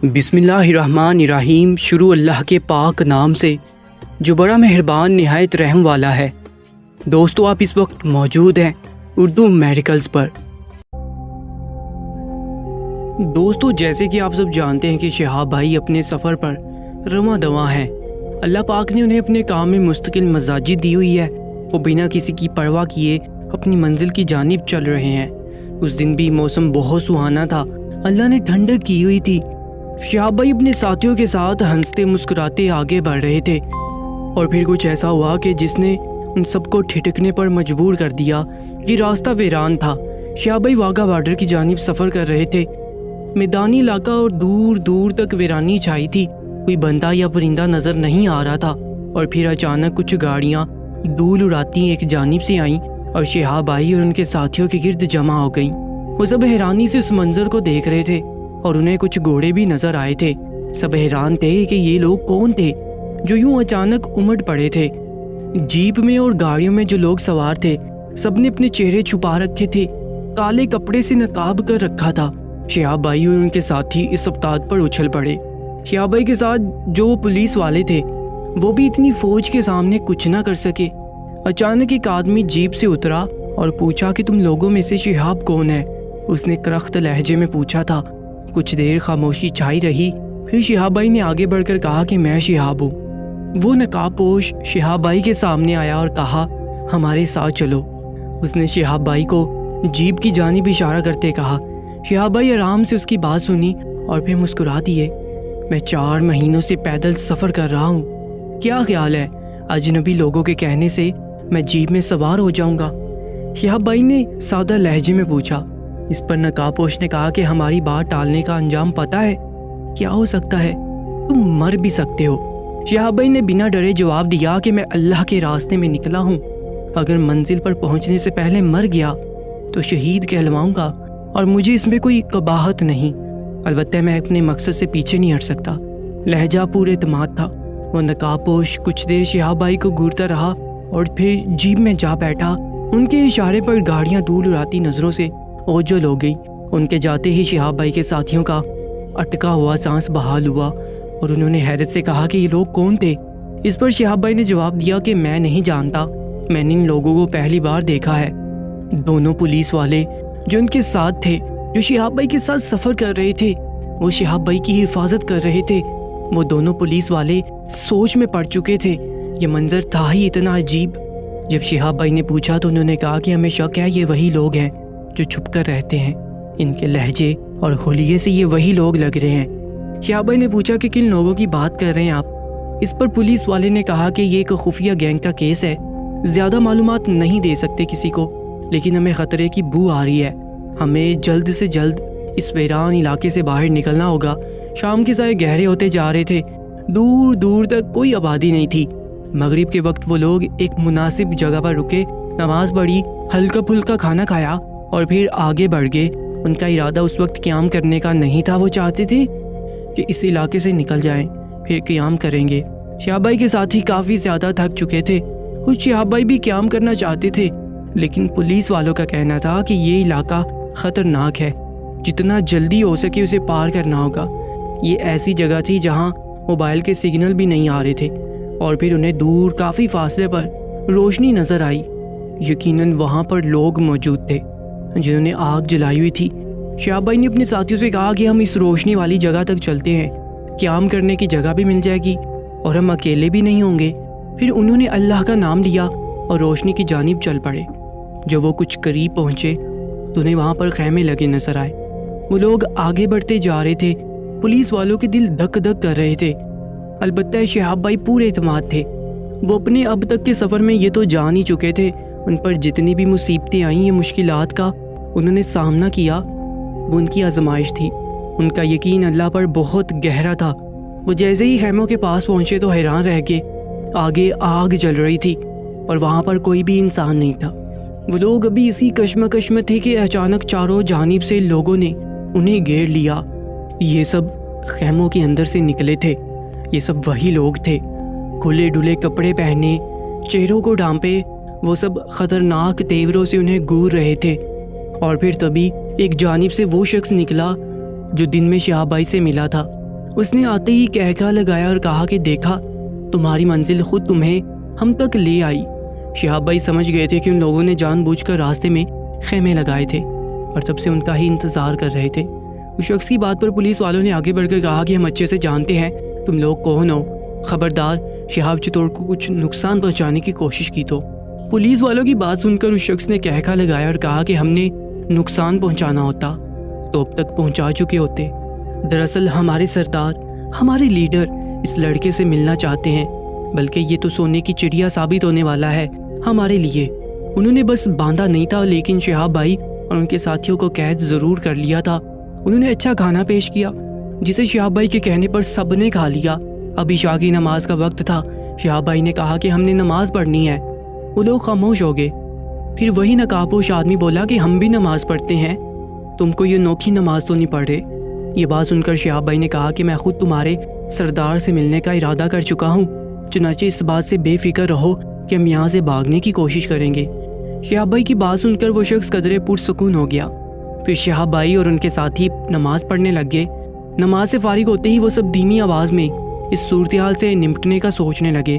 بسم اللہ الرحمن الرحیم۔ شروع اللہ کے پاک نام سے جو بڑا مہربان نہایت رحم والا ہے۔ دوستو، آپ اس وقت موجود ہیں اردو میڈیکلز پر۔ دوستو، جیسے کہ آپ سب جانتے ہیں کہ شہاب بھائی اپنے سفر پر رواں دواں ہیں۔ اللہ پاک نے انہیں اپنے کام میں مستقل مزاجی دی ہوئی ہے۔ وہ بنا کسی کی پرواہ کیے اپنی منزل کی جانب چل رہے ہیں۔ اس دن بھی موسم بہت سہانا تھا، اللہ نے ٹھنڈک کی ہوئی تھی۔ شہاب بھائی اپنے ساتھیوں کے ساتھ ہنستے مسکراتے آگے بڑھ رہے تھے، اور پھر کچھ ایسا ہوا کہ جس نے ان سب کو ٹھٹکنے پر مجبور کر دیا۔ یہ راستہ ویران تھا۔ شہاب بھائی واگا بارڈر کی جانب سفر کر رہے تھے۔ میدانی علاقہ اور دور دور تک ویرانی چھائی تھی، کوئی بندہ یا پرندہ نظر نہیں آ رہا تھا۔ اور پھر اچانک کچھ گاڑیاں دھول اڑاتی ایک جانب سے آئیں اور شہاب بھائی اور ان کے ساتھیوں کے گرد جمع ہو گئیں۔ وہ سب حیرانی سے اس منظر کو دیکھ رہے تھے، اور انہیں کچھ گھوڑے بھی نظر آئے تھے۔ سب حیران تھے کہ یہ لوگ کون تھے جو یوں اچانک امٹ پڑے تھے۔ جیپ میں اور گاڑیوں میں جو لوگ سوار تھے، سب نے اپنے چہرے چھپا رکھے تھے، کالے کپڑے سے نقاب کر رکھا تھا۔ شہاب بھائی اور ان کے ساتھی اس افتاد پر اچھل پڑے۔ شہاب بھائی کے ساتھ جو وہ پولیس والے تھے، وہ بھی اتنی فوج کے سامنے کچھ نہ کر سکے۔ اچانک ایک آدمی جیپ سے اترا اور پوچھا کہ تم لوگوں میں سے شہاب کون ہے؟ اس نے کرخت لہجے میں پوچھا تھا۔ کچھ دیر خاموشی چھائی رہی، پھر شہاب بھائی نے آگے بڑھ کر کہا کہ میں شہاب ہوں۔ وہ نقاب پوش شہاب بھائی کے سامنے آیا اور کہا، ہمارے ساتھ چلو۔ اس نے شہاب بھائی کو جیپ کی جانب اشارہ کرتے کہا۔ شہاب بھائی آرام سے اس کی بات سنی اور پھر مسکرا دیے۔ میں 4 مہینوں سے پیدل سفر کر رہا ہوں، کیا خیال ہے اجنبی لوگوں کے کہنے سے میں جیپ میں سوار ہو جاؤں گا؟ شہاب بھائی نے سادہ لہجے میں پوچھا۔ اس پر نقاب پوش نے کہا کہ ہماری بات ٹالنے کا انجام پتہ ہے؟ کیا ہو سکتا ہے؟ تم مر بھی سکتے ہو۔ شہاب بھائی نے بنا ڈرے جواب دیا کہ میں اللہ کے راستے میں نکلا ہوں، اگر منزل پر پہنچنے سے پہلے مر گیا تو شہید کہلواؤں گا، اور مجھے اس میں کوئی قباحت نہیں، البتہ میں اپنے مقصد سے پیچھے نہیں ہٹ سکتا۔ لہجہ پورے اعتماد تھا۔ وہ نقاب پوش کچھ دیر شہاب بھائی کو گھورتا رہا اور پھر جیپ میں جا بیٹھا۔ ان کے اشارے پر گاڑیاں دور اڑاتی نظروں سے اوجھل ہو گئی۔ ان کے جاتے ہی شہاب بھائی کے ساتھیوں کا اٹکا ہوا سانس بحال ہوا، اور انہوں نے حیرت سے کہا کہ یہ لوگ کون تھے؟ اس پر شہاب بھائی نے جواب دیا کہ میں نہیں جانتا، میں نے ان لوگوں کو پہلی بار دیکھا ہے۔ دونوں پولیس والے جو ان کے ساتھ تھے، جو شہاب بھائی کے ساتھ سفر کر رہے تھے، وہ شہاب بھائی کی حفاظت کر رہے تھے۔ وہ دونوں پولیس والے سوچ میں پڑ چکے تھے۔ یہ منظر تھا ہی اتنا عجیب۔ جب شہاب بھائی نے پوچھا تو انہوں نے کہا کہ ہمیں شک ہے یہ وہی لوگ ہیں جو چھپ کر رہتے ہیں، ان کے لہجے اور حلیے سے یہ وہی لوگ لگ رہے ہیں۔ شہاب بھائی نے پوچھا کہ کن لوگوں کی بات کر رہے ہیں آپ؟ اس پر پولیس والے نے کہا کہ یہ ایک خفیہ گینگ کا کیس ہے، زیادہ معلومات نہیں دے سکتے کسی کو، لیکن ہمیں خطرے کی بو آ رہی ہے، ہمیں جلد سے جلد اس ویران علاقے سے باہر نکلنا ہوگا۔ شام کے سائے گہرے ہوتے جا رہے تھے، دور دور تک کوئی آبادی نہیں تھی۔ مغرب کے وقت وہ لوگ ایک مناسب جگہ پر رکے، نماز پڑھی، ہلکا پھلکا کھانا کھایا اور پھر آگے بڑھ گئے۔ ان کا ارادہ اس وقت قیام کرنے کا نہیں تھا، وہ چاہتے تھے کہ اس علاقے سے نکل جائیں، پھر قیام کریں گے۔ شہاب بھائی کے ساتھی کافی زیادہ تھک چکے تھے، خود شہاب بھائی بھی قیام کرنا چاہتے تھے، لیکن پولیس والوں کا کہنا تھا کہ یہ علاقہ خطرناک ہے، جتنا جلدی ہو سکے اسے پار کرنا ہوگا۔ یہ ایسی جگہ تھی جہاں موبائل کے سگنل بھی نہیں آ رہے تھے، اور پھر انہیں دور کافی فاصلے پر روشنی نظر آئی۔ یقیناً وہاں پر لوگ موجود تھے جنہوں نے آگ جلائی ہوئی تھی۔ شہاب بھائی نے اپنے ساتھیوں سے کہا کہ ہم اس روشنی والی جگہ تک چلتے ہیں، قیام کرنے کی جگہ بھی مل جائے گی اور ہم اکیلے بھی نہیں ہوں گے۔ پھر انہوں نے اللہ کا نام لیا اور روشنی کی جانب چل پڑے۔ جب وہ کچھ قریب پہنچے تو انہیں وہاں پر خیمے لگے نظر آئے۔ وہ لوگ آگے بڑھتے جا رہے تھے، پولیس والوں کے دل دھک دھک کر رہے تھے، البتہ شہاب بھائی پورے اعتماد تھے۔ وہ اپنے اب تک کے سفر میں یہ تو جان ہی چکے تھے، ان پر جتنی بھی مصیبتیں آئیں، یہ مشکلات کا انہوں نے سامنا کیا، وہ ان کی آزمائش تھی۔ ان کا یقین اللہ پر بہت گہرا تھا۔ وہ جیسے ہی خیموں کے پاس پہنچے تو حیران رہ گئے۔ آگے آگ جل رہی تھی اور وہاں پر کوئی بھی انسان نہیں تھا۔ وہ لوگ ابھی اسی کشمکش میں تھے کہ اچانک چاروں جانب سے لوگوں نے انہیں گھیر لیا۔ یہ سب خیموں کے اندر سے نکلے تھے، یہ سب وہی لوگ تھے، کھلے ڈلے کپڑے پہنے، چہروں کو ڈھانپے، وہ سب خطرناک تیوروں سے انہیں گور رہے تھے۔ اور پھر تبھی ایک جانب سے وہ شخص نکلا جو دن میں شہاب بھائی سے ملا تھا۔ اس نے آتے ہی کہکا لگایا اور کہا کہ دیکھا، تمہاری منزل خود تمہیں ہم تک لے آئی۔ شہاب بھائی سمجھ گئے تھے کہ ان لوگوں نے جان بوجھ کر راستے میں خیمے لگائے تھے اور تب سے ان کا ہی انتظار کر رہے تھے۔ اس شخص کی بات پر پولیس والوں نے آگے بڑھ کر کہا کہ ہم اچھے سے جانتے ہیں تم لوگ کون ہو، خبردار شہاب چتور کو کچھ نقصان پہنچانے کی کوشش کی تو۔ پولیس والوں کی بات سن کر اس شخص نے کہکا لگایا اور کہا کہ ہم نے نقصان پہنچانا ہوتا تو اب تک پہنچا چکے ہوتے۔ دراصل ہمارے سردار، ہمارے لیڈر اس لڑکے سے ملنا چاہتے ہیں، بلکہ یہ تو سونے کی چڑیا ثابت ہونے والا ہے ہمارے لیے۔ انہوں نے بس باندھا نہیں تھا، لیکن شہاب بھائی اور ان کے ساتھیوں کو قید ضرور کر لیا تھا۔ انہوں نے اچھا کھانا پیش کیا جسے شہاب بھائی کے کہنے پر سب نے کھا لیا۔ اب عشاء کی نماز کا وقت تھا۔ شہاب بھائی نے کہا کہ ہم نے نماز پڑھنی ہے۔ وہ لوگ خاموش ہو گئے۔ پھر وہی نقابپوش آدمی بولا کہ ہم بھی نماز پڑھتے ہیں، تم کو یہ نوکھی نماز تو نہیں پڑھ رہے۔ یہ بات سن کر شہاب بھائی نے کہا کہ میں خود تمہارے سردار سے ملنے کا ارادہ کر چکا ہوں، چنانچہ اس بات سے بے فکر رہو کہ ہم یہاں سے بھاگنے کی کوشش کریں گے۔ شہاب بھائی کی بات سن کر وہ شخص قدرے پرسکون ہو گیا۔ پھر شہاب بھائی اور ان کے ساتھی نماز پڑھنے لگ گئے۔ نماز سے فارغ ہوتے ہی وہ سب دھیمی آواز میں اس صورتحال سے نمٹنے کا سوچنے لگے۔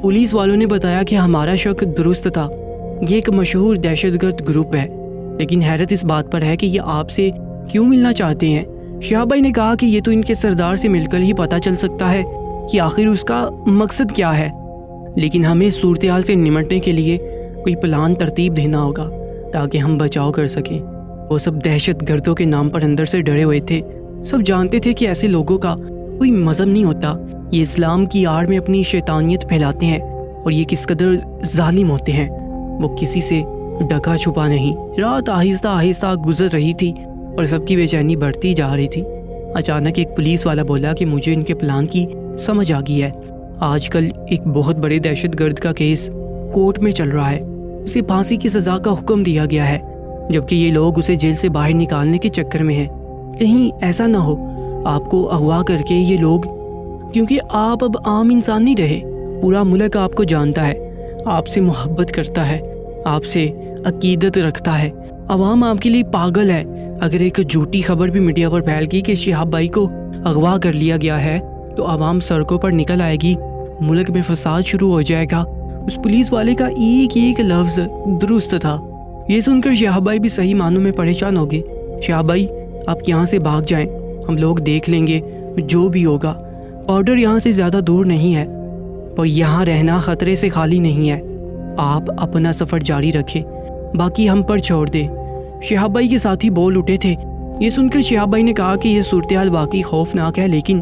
پولیس والوں نے بتایا کہ ہمارا شک درست تھا، یہ ایک مشہور دہشت گرد گروپ ہے، لیکن حیرت اس بات پر ہے کہ یہ آپ سے کیوں ملنا چاہتے ہیں۔ شہاب بھائی نے کہا کہ یہ تو ان کے سردار سے مل کر ہی پتہ چل سکتا ہے کہ آخر اس کا مقصد کیا ہے، لیکن ہمیں صورتحال سے نمٹنے کے لیے کوئی پلان ترتیب دینا ہوگا تاکہ ہم بچاؤ کر سکیں۔ وہ سب دہشت گردوں کے نام پر اندر سے ڈرے ہوئے تھے۔ سب جانتے تھے کہ ایسے لوگوں کا کوئی مذہب نہیں ہوتا، یہ اسلام کی آڑ میں اپنی شیطانیت پھیلاتے ہیں اور یہ کس قدر ظالم ہوتے ہیں۔ وہ کسی سے ڈکا چھپا نہیں۔ رات آہستہ آہستہ گزر رہی تھی اور سب کی بے چینی بڑھتی جا رہی تھی۔ اچانک ایک پولیس والا بولا کہ مجھے ان کے پلان کی سمجھ آ گئی ہے۔ آج کل ایک بہت بڑے دہشت گرد کا کیس کورٹ میں چل رہا ہے، اسے پھانسی کی سزا کا حکم دیا گیا ہے، جبکہ یہ لوگ اسے جیل سے باہر نکالنے کے چکر میں ہیں۔ کہیں ایسا نہ ہو آپ کو اغوا کر کے یہ لوگ، کیونکہ آپ اب عام انسان نہیں رہے، پورا ملک آپ کو جانتا ہے، آپ سے محبت کرتا ہے، آپ سے عقیدت رکھتا ہے، عوام آپ کے لیے پاگل ہے۔ اگر ایک جھوٹی خبر بھی میڈیا پر پھیل گئی کہ شہاب بھائی کو اغوا کر لیا گیا ہے تو عوام سڑکوں پر نکل آئے گی، ملک میں فساد شروع ہو جائے گا۔ اس پولیس والے کا ایک ایک لفظ درست تھا۔ یہ سن کر شہاب بھائی بھی صحیح معنوں میں پریشان ہو گئے۔ شہاب بھائی آپ یہاں سے بھاگ جائیں، ہم لوگ دیکھ لیں گے جو بھی ہوگا۔ آرڈر یہاں سے زیادہ دور نہیں ہے اور یہاں رہنا خطرے سے خالی نہیں ہے، آپ اپنا سفر جاری رکھیں، باقی ہم پر چھوڑ دیں۔ شہاب بھائی کے ساتھی بول اٹھے تھے۔ یہ سن کر شہاب بھائی نے کہا کہ یہ صورتحال واقعی خوفناک ہے، لیکن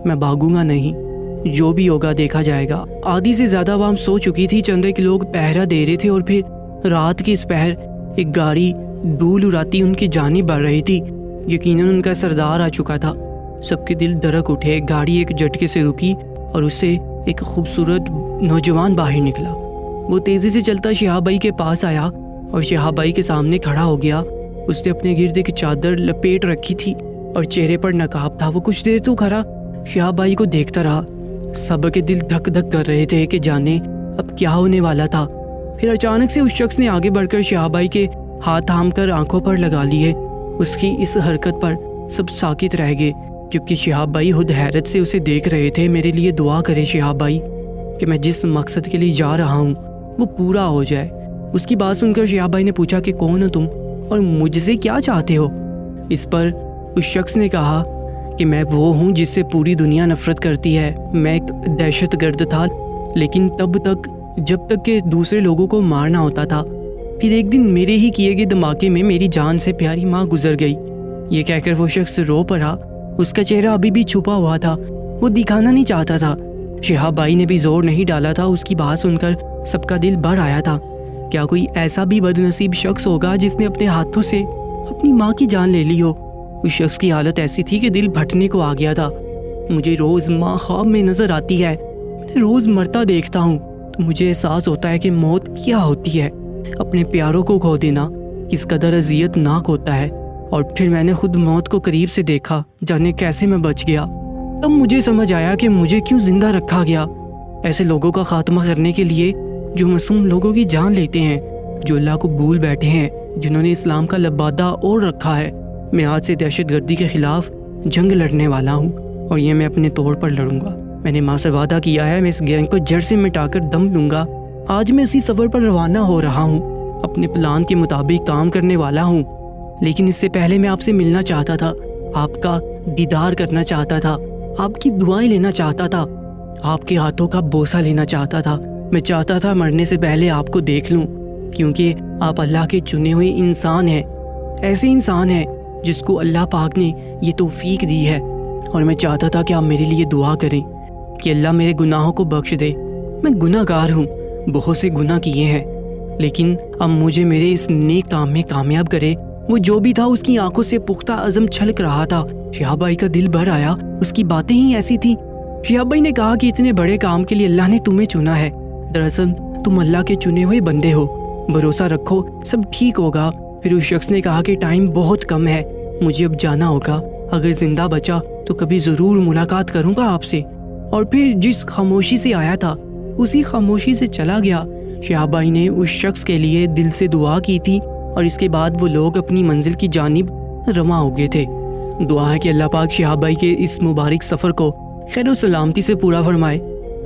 میں بھاگوں گا نہیں، جو بھی ہوگا دیکھا جائے گا۔ آدھی سے زیادہ عوام سو چکی تھی، چند ایک لوگ پہرا دے رہے تھے اور پھر رات کے اس پہر ایک گاڑی دھول اڑاتی ان کی جانب بڑھ رہی تھی۔ یقیناً ان کا سردار آ چکا تھا۔ سب کے دل دھڑک اٹھے۔ گاڑی ایک جھٹکے سے رکی اور اس سے ایک خوبصورت نوجوان باہر نکلا۔ وہ تیزی سے چلتا شہاب بھائی کے پاس آیا اور شہاب بھائی کے سامنے کھڑا ہو گیا۔ اس نے اپنے گرد ایک چادر لپیٹ رکھی تھی اور چہرے پر نقاب تھا۔ وہ کچھ دیر تو کھڑا شہاب بھائی کو دیکھتا رہا۔ سب کے دل دھک دھک کر رہے تھے کہ جانے اب کیا ہونے والا تھا۔ پھر اچانک سے اس شخص نے آگے بڑھ کر شہاب بھائی کے ہاتھ تھام کر آنکھوں پر لگا لیے۔ اس کی اس حرکت پر سب ساکت رہ گئے، جبکہ شہاب بھائی خود حیرت سے اسے دیکھ رہے تھے۔ میرے لیے دعا کرے شہاب بھائی کہ میں جس مقصد کے لیے جا رہا ہوں وہ پورا ہو جائے۔ اس کی بات سن کر شہاب بھائی نے پوچھا کہ کون ہو تم اور مجھ سے کیا چاہتے ہو؟ اس پر اس شخص نے کہا کہ میں وہ ہوں جس سے پوری دنیا نفرت کرتی ہے۔ میں ایک دہشت گرد تھا، لیکن تب تک جب تک کہ دوسرے لوگوں کو مارنا ہوتا تھا۔ پھر ایک دن میرے ہی کیے گئے دھماکے میں میری جان سے پیاری ماں گزر گئی۔ یہ کہہ کر وہ شخص رو پڑا۔ اس کا چہرہ ابھی بھی چھپا ہوا تھا، وہ دکھانا نہیں چاہتا تھا۔ شہاب بھائی نے بھی زور نہیں ڈالا تھا۔ اس کی بات سن کر سب کا دل بھر آیا تھا۔ کیا کوئی ایسا بھی بد نصیب شخص ہوگا جس نے اپنے ہاتھوں سے اپنی ماں کی جان لے لی ہو؟ اس شخص کی حالت ایسی تھی کہ دل پھٹنے کو آ گیا تھا۔ مجھے روز ماں خواب میں نظر آتی ہے، میں روز مرتا دیکھتا ہوں تو مجھے احساس ہوتا ہے کہ موت کیا ہوتی ہے۔ اپنے پیاروں کو کھو دینا کس قدر اذیت ناک ہوتا ہے، اور پھر میں نے خود موت کو قریب سے دیکھا، جانے کیسے میں بچ گیا۔ تب مجھے سمجھ آیا کہ مجھے کیوں زندہ رکھا گیا۔ ایسے لوگوں کا خاتمہ کرنے کے لیے جو معصوم لوگوں کی جان لیتے ہیں، جو اللہ کو بھول بیٹھے ہیں، جنہوں نے اسلام کا لبادہ اوڑھ رکھا ہے۔ میں آج سے دہشت گردی کے خلاف جنگ لڑنے والا ہوں۔ اور یہ میں اپنے طور پر لڑوں گا۔ میں نے ماں سے وعدہ کیا ہے میں اس گینگ کو جڑ سے مٹا کر دم لوں گا۔ آج میں اسی سفر پر روانہ ہو رہا ہوں، اپنے پلان کے مطابق کام کرنے والا ہوں، لیکن اس سے پہلے میں آپ سے ملنا چاہتا تھا، آپ کا دیدار کرنا چاہتا تھا، آپ کی دعائیں لینا چاہتا تھا، آپ کے ہاتھوں کا بوسہ لینا چاہتا تھا۔ میں چاہتا تھا مرنے سے پہلے آپ کو دیکھ لوں، کیونکہ آپ اللہ کے چنے ہوئے انسان ہیں، ایسے انسان ہیں جس کو اللہ پاک نے یہ توفیق دی ہے، اور میں چاہتا تھا کہ آپ میرے لیے دعا کریں کہ اللہ میرے گناہوں کو بخش دے۔ میں گناہ گار ہوں، بہت سے گناہ کیے ہیں، لیکن اب مجھے میرے اس نیک کام میں کامیاب کرے۔ وہ جو بھی تھا اس کی آنکھوں سے پختہ عزم چھلک رہا تھا۔ شہاب بھائی کا دل بھر آیا، اس کی باتیں ہی ایسی تھیں۔ شہاب بھائی نے کہا کہ اتنے بڑے کام کے لیے اللہ نے تمہیں چنا ہے، دراصل تم اللہ کے چنے ہوئے بندے ہو، بھروسہ رکھو سب ٹھیک ہوگا۔ پھر اس شخص نے کہا کہ ٹائم بہت کم ہے، مجھے اب جانا ہوگا، اگر زندہ بچا تو کبھی ضرور ملاقات کروں گا آپ سے۔ اور پھر جس خاموشی سے آیا تھا اسی خاموشی سے چلا گیا۔ شہاب بھائی نے اس شخص کے لیے دل سے دعا کی تھی، اور اس کے بعد وہ لوگ اپنی منزل کی جانب رواں ہو گئے تھے۔ دعا ہے کہ اللہ پاک شہاب بھائی کے اس مبارک سفر کو خیر و سلامتی سے پورا فرمائے،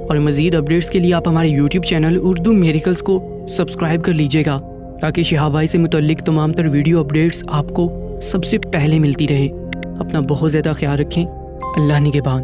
اور مزید اپڈیٹس کے لیے آپ ہمارے یوٹیوب چینل اردو میریکلز کو سبسکرائب کر لیجیے گا، تاکہ شہاب بھائی سے متعلق تمام تر ویڈیو اپڈیٹس آپ کو سب سے پہلے ملتی رہے۔ اپنا بہت زیادہ خیال رکھیں، اللہ نگہبان۔